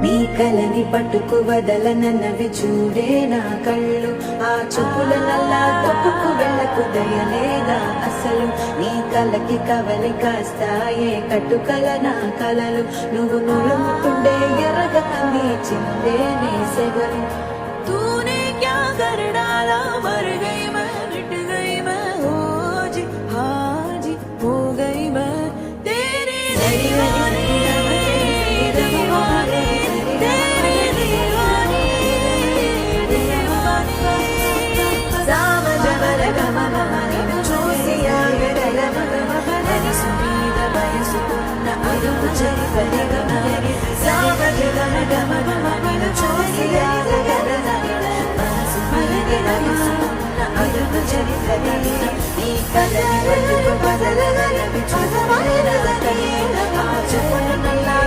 నీ కలని పట్టుకు వదలనన్నవి చూడే నా కళ్ళు ఆ చూపుల నల్లా తప్పుకు వెళ్ళకు దయలేదా అసలు నీ కలకి కవలి కాస్తాయే కట్టుకల నా కలలు నువ్వు నులుముతుండే ఎర్రగ నీ చిందే నీ సెగలు तूने क्या कर डाला मर गई मैं मिट गई मैं हो जी हाँ जी हो गई मैं तेरे दीवाने दीवाने तेरे दीवाने दीवाने साम जबर गम ममने చూసియా గడల మగమని సుమీద వయసుకున్న అదుపు చరి పరిగమ సామ జగమ గమ మమని చూసియా గడల అదుపు చరి పరిగమ నీ కదలికు బదలగలవి చూసమైన ఆ చూపుల నల్లా